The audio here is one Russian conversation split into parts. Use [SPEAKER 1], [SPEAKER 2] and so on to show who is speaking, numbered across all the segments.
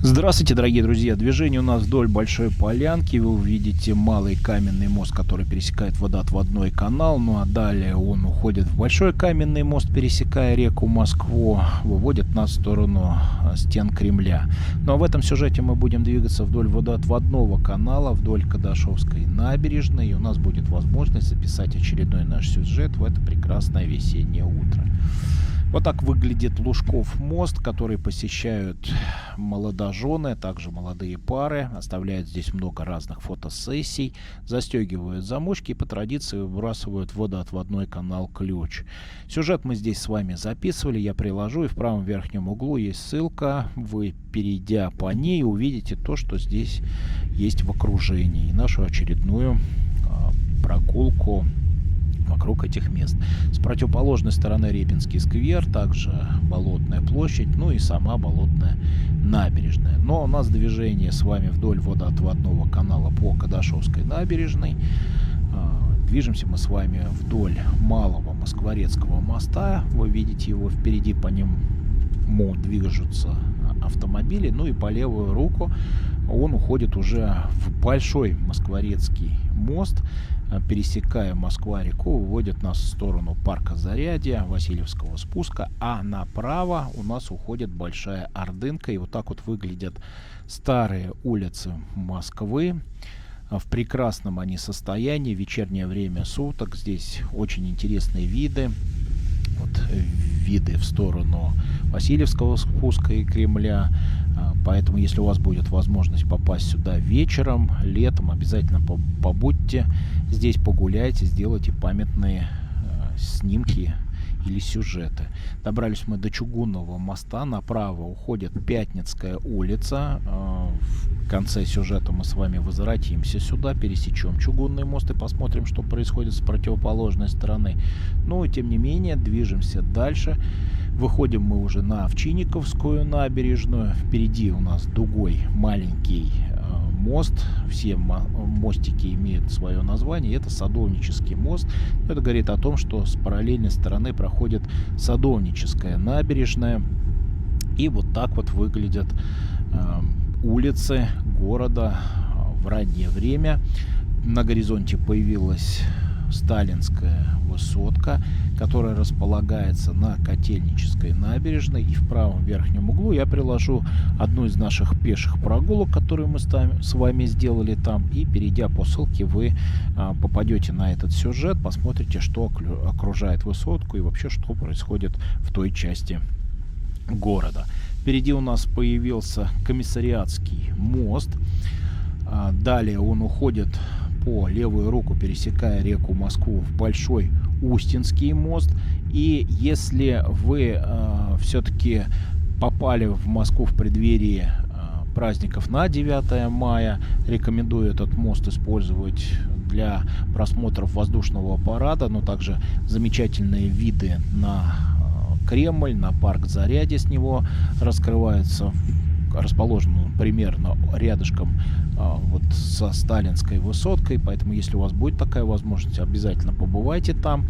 [SPEAKER 1] Здравствуйте, дорогие друзья! Движение у нас вдоль Большой Полянки. Вы увидите малый каменный мост, который пересекает водоотводной канал. Ну а далее он уходит в Большой каменный мост, пересекая реку Москву, выводит нас в сторону стен Кремля. Ну а в этом сюжете мы будем двигаться вдоль водоотводного канала, вдоль Кадашовской набережной. И у нас будет возможность записать очередной наш сюжет в это прекрасное весеннее утро. Вот так выглядит Лужков мост, который посещают молодожены, также молодые пары, оставляют здесь много разных фотосессий, застегивают замочки и по традиции выбрасывают в водоотводной канал ключ. Сюжет мы здесь с вами записывали, я приложу, и в правом верхнем углу есть ссылка. Вы, перейдя по ней, увидите то, что здесь есть в окружении, и нашу очередную прогулку вокруг этих мест. С противоположной стороны Репинский сквер, также Болотная площадь, ну и сама Болотная набережная. Но у нас движение с вами вдоль водоотводного канала по Кадашовской набережной. Движемся мы с вами вдоль Малого Москворецкого моста. Вы видите его впереди, по нему движутся автомобили. Ну и по левую руку он уходит уже в Большой Москворецкий мост, пересекая Москва-реку, выводит нас в сторону парка Зарядье, Васильевского спуска, а направо у нас уходит Большая Ордынка. И вот так вот выглядят старые улицы Москвы. В прекрасном они состоянии, вечернее время суток. Здесь очень интересные виды. Вот виды в сторону Васильевского спуска и Кремля. Поэтому, если у вас будет возможность попасть сюда вечером, летом, обязательно побудьте здесь, погуляйте, сделайте памятные снимки или сюжеты. Добрались мы до Чугунного моста. Направо уходит Пятницкая улица. В конце сюжета мы с вами возвратимся сюда, пересечем Чугунный мост и посмотрим, что происходит с противоположной стороны. Но, тем не менее, движемся дальше. Выходим мы уже на Овчинниковскую набережную. Впереди у нас дугой маленький мост. Все мостики имеют свое название. Это Садовнический мост. Это говорит о том, что с параллельной стороны проходит Садовническая набережная. И вот так вот выглядят улицы города в раннее время. На горизонте появилась Сталинская высотка, которая располагается на Котельнической набережной. И в правом верхнем углу я приложу одну из наших пеших прогулок, которую мы с вами сделали там. И, перейдя по ссылке, вы попадете на этот сюжет, посмотрите, что окружает высотку и вообще, что происходит в той части города. Впереди у нас появился Комиссариатский мост. Далее он уходит по левую руку, пересекая реку Москву, в Большой Устинский мост. И если вы все-таки попали в Москву в преддверии праздников на 9 мая, рекомендую этот мост использовать для просмотров воздушного парада, но также замечательные виды на Кремль, на парк Зарядье с него раскрываются. Расположен он примерно рядышком вот со Сталинской высоткой, поэтому если у вас будет такая возможность, обязательно побывайте там.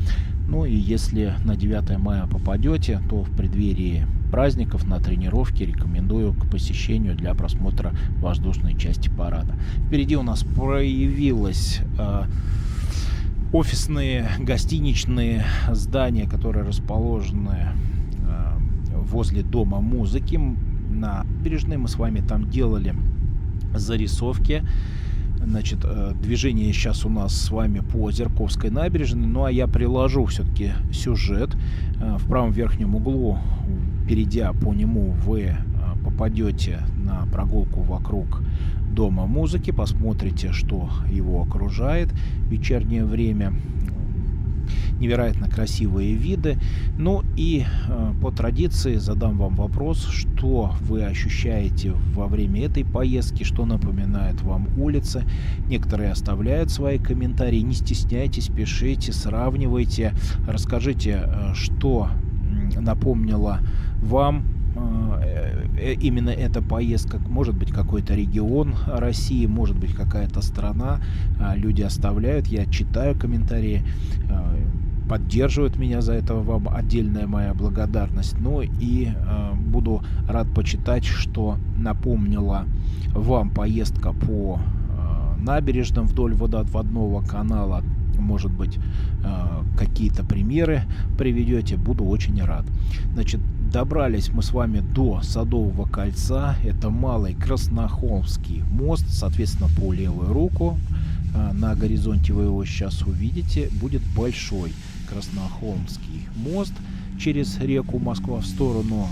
[SPEAKER 1] Ну и если на 9 мая попадете, то в преддверии праздников на тренировке рекомендую к посещению для просмотра воздушной части парада. Впереди у нас проявилось офисные, гостиничные здания, которые расположены возле Дома музыки. На набережной мы с вами там делали зарисовки. Значит, движение сейчас у нас с вами по Озерковской набережной. Ну а я приложу все-таки сюжет. В правом верхнем углу, перейдя по нему, вы попадете на прогулку вокруг Дома музыки, посмотрите, что его окружает в вечернее время. Невероятно красивые виды. Ну и по традиции задам вам вопрос, что вы ощущаете во время этой поездки, что напоминает вам улицы. Некоторые оставляют свои комментарии. Не стесняйтесь, пишите, сравнивайте. Расскажите, что напомнила вам именно эта поездка. Может быть, какой-то регион России, может быть, какая-то страна. Люди оставляют, я читаю комментарии. поддерживают меня, за это вам отдельная моя благодарность. Ну и буду рад почитать, что напомнила вам поездка по набережным вдоль водоотводного канала. Может быть, какие-то примеры приведете, буду очень рад. Значит, добрались мы с вами до Садового кольца. Это Малый Краснохолмский мост, соответственно, по левую руку. На горизонте вы его сейчас увидите. Будет Большой Краснохолмский мост через реку Москва в сторону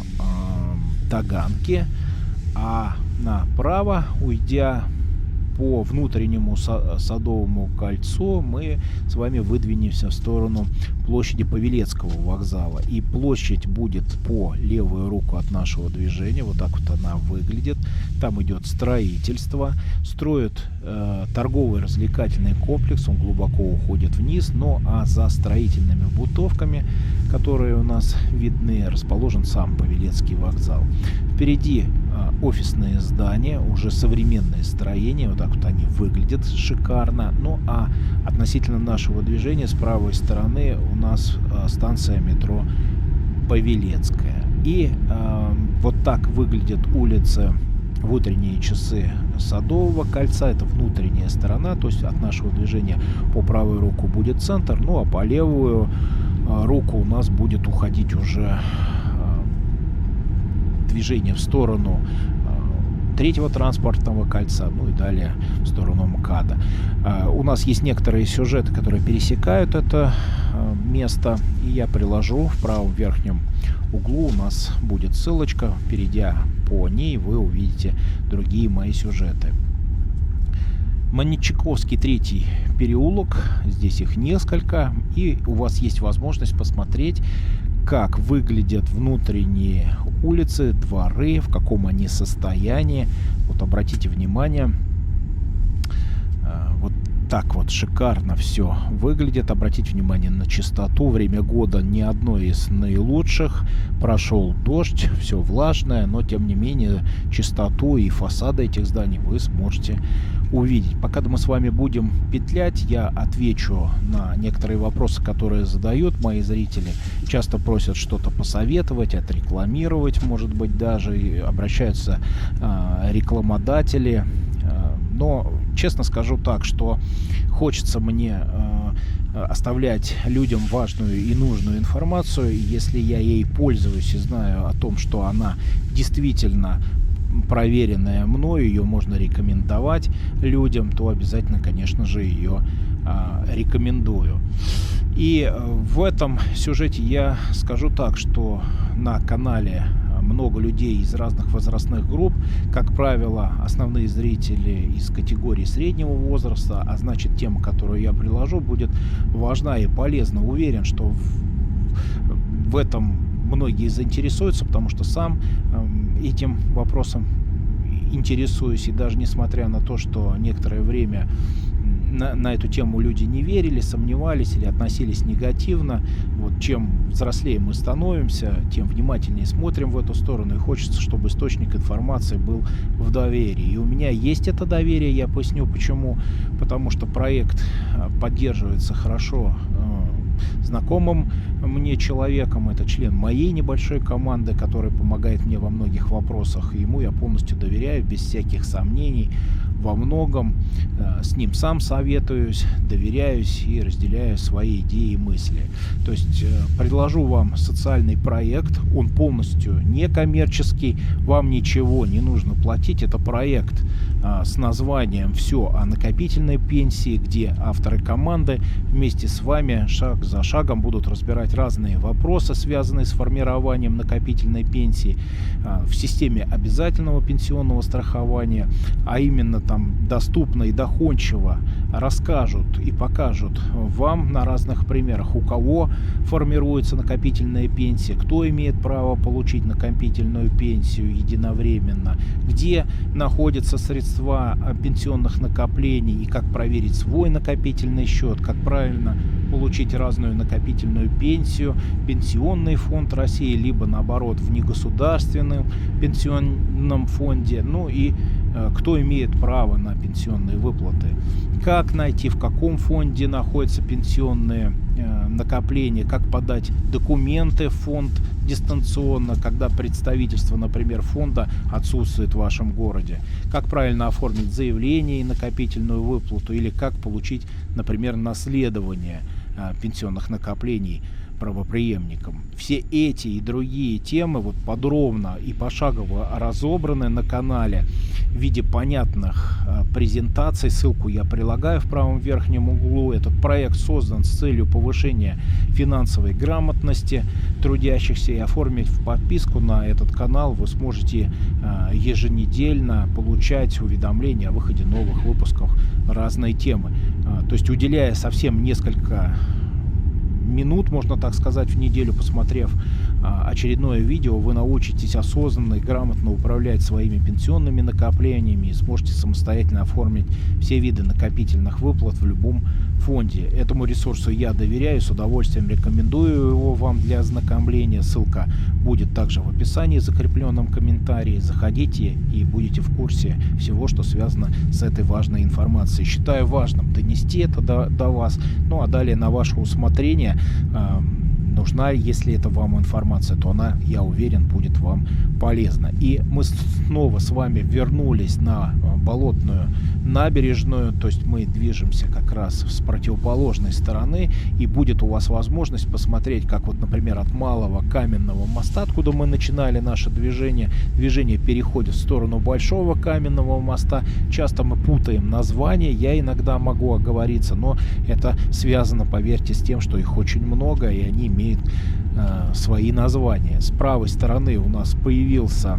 [SPEAKER 1] Таганки. А направо, уйдя по внутреннему Садовому кольцу, мы с вами выдвинемся в сторону площади Павелецкого вокзала. И площадь будет по левую руку от нашего движения. Вот так вот она выглядит. Там идет строительство. Строят торговый развлекательный комплекс. Он глубоко уходит вниз. Ну а за строительными бутовками, которые у нас видны, расположен сам Павелецкий вокзал. Впереди офисные здания, уже современные строения. Вот так вот они выглядят шикарно. Ну а относительно нашего движения с правой стороны у нас станция метро Павелецкая. И вот так выглядят улицы в утренние часы Садового кольца. Это внутренняя сторона, то есть от нашего движения по правую руку будет центр, ну а по левую руку у нас будет уходить уже движение в сторону третьего транспортного кольца, ну и далее в сторону МКАДа. У нас есть некоторые сюжеты, которые пересекают это место, и я приложу в правом верхнем углу. У нас будет ссылочка, перейдя по ней, вы увидите другие мои сюжеты. Маничаковский 3-й переулок, здесь их несколько, и у вас есть возможность посмотреть, как выглядят внутренние улицы, дворы, в каком они состоянии. Вот обратите внимание, вот так вот шикарно все выглядит. Обратите внимание на чистоту. Время года не одно из наилучших. Прошел дождь, все влажное, но тем не менее чистоту и фасады этих зданий вы сможете увидеть. Пока мы с вами будем петлять, я отвечу на некоторые вопросы, которые задают мои зрители. Часто просят что-то посоветовать, отрекламировать, может быть, даже и обращаются рекламодатели. Но честно скажу так, что хочется мне оставлять людям важную и нужную информацию. Если я ей пользуюсь и знаю о том, что она действительно проверенная мною, ее можно рекомендовать людям, то обязательно, конечно же, ее рекомендую. И в этом сюжете я скажу так, что на канале много людей из разных возрастных групп, как правило, основные зрители из категории среднего возраста, а значит, тема, которую я приложу, будет важна и полезна. Уверен, что в этом многие заинтересуются, потому что сам этим вопросом интересуюсь, и даже несмотря на то, что некоторое время на эту тему люди не верили, сомневались или относились негативно. Вот чем взрослее мы становимся, тем внимательнее смотрим в эту сторону, и хочется, чтобы источник информации был в доверии. И у меня есть это доверие, я поясню почему. Потому что проект поддерживается хорошо знакомым мне человеком, это член моей небольшой команды, который помогает мне во многих вопросах, и ему я полностью доверяю, без всяких сомнений, во многом с ним сам советуюсь, доверяюсь и разделяю свои идеи и мысли. То есть предложу вам социальный проект, он полностью некоммерческий, вам ничего не нужно платить, это проект с названием «Все о накопительной пенсии», где авторы команды вместе с вами шаг за шагом будут разбирать разные вопросы, связанные с формированием накопительной пенсии в системе обязательного пенсионного страхования, а именно там доступно и доходчиво расскажут и покажут вам на разных примерах, у кого формируется накопительная пенсия, кто имеет право получить накопительную пенсию единовременно, где находятся средства пенсионных накоплений и как проверить свой накопительный счет, как правильно получить разную накопительную пенсию, пенсионный фонд России, либо наоборот в негосударственном пенсионном фонде, ну и кто имеет право на пенсионные выплаты, как найти, в каком фонде находятся пенсионные накопления, как подать документы в фонд дистанционно, когда представительство, например, фонда отсутствует в вашем городе, как правильно оформить заявление и накопительную выплату, или как получить, например, наследование пенсионных накоплений правопреемникам. Все эти и другие темы вот подробно и пошагово разобраны на канале в виде понятных презентаций. Ссылку я прилагаю в правом верхнем углу. Этот проект создан с целью повышения финансовой грамотности трудящихся, и оформить подписку на этот канал вы сможете еженедельно получать уведомления о выходе новых выпусков разной темы. То есть, уделяя совсем несколько минут, можно так сказать, в неделю, посмотрев очередное видео, вы научитесь осознанно и грамотно управлять своими пенсионными накоплениями и сможете самостоятельно оформить все виды накопительных выплат в любом фонде. Этому ресурсу я доверяю, с удовольствием рекомендую его вам для ознакомления. Ссылка будет также в описании, закрепленном комментарии. Заходите и будете в курсе всего, что связано с этой важной информацией. Считаю важным донести это до вас. Ну а далее на ваше усмотрение. Нужна, если это вам информация, то она, я уверен, будет вам полезна. И мы снова с вами вернулись на Болотную набережную, то есть мы движемся как раз с противоположной стороны, и будет у вас возможность посмотреть, как вот, например, от Малого Каменного моста, откуда мы начинали наше движение переходит в сторону Большого Каменного моста. Часто мы путаем названия, я иногда могу оговориться, но это связано, поверьте, с тем, что их очень много, и они имеют свои названия. С правой стороны у нас появился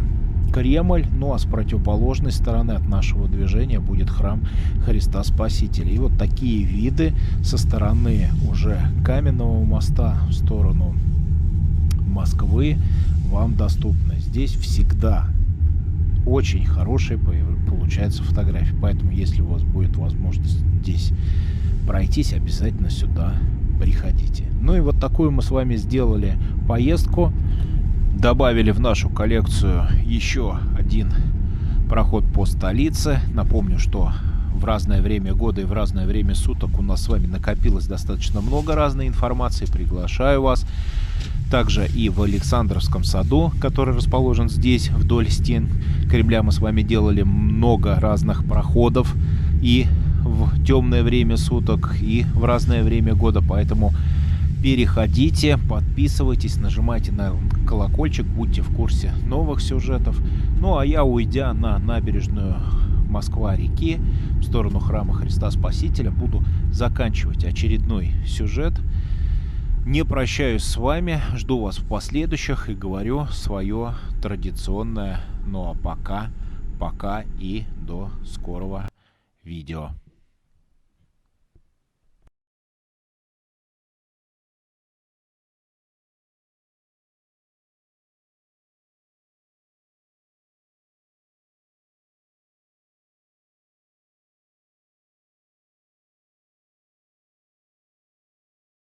[SPEAKER 1] Кремль, ну а с противоположной стороны от нашего движения будет храм Христа Спасителя. И вот такие виды со стороны уже Каменного моста в сторону Москвы вам доступны. Здесь всегда очень хорошие получаются фотографии, поэтому если у вас будет возможность здесь пройтись, обязательно сюда приходите. Ну и вот такую мы с вами сделали поездку. Добавили в нашу коллекцию еще один проход по столице. Напомню, что в разное время года и в разное время суток у нас с вами накопилось достаточно много разной информации. Приглашаю вас. Также и в Александровском саду, который расположен здесь, вдоль стен Кремля, мы с вами делали много разных проходов и в темное время суток, и в разное время года. Поэтому переходите, подписывайтесь, нажимайте на колокольчик, будьте в курсе новых сюжетов. Ну а я, уйдя на набережную Москва-реки в сторону храма Христа Спасителя, буду заканчивать очередной сюжет. Не прощаюсь с вами, жду вас в последующих и говорю свое традиционное, ну а пока и до скорого видео.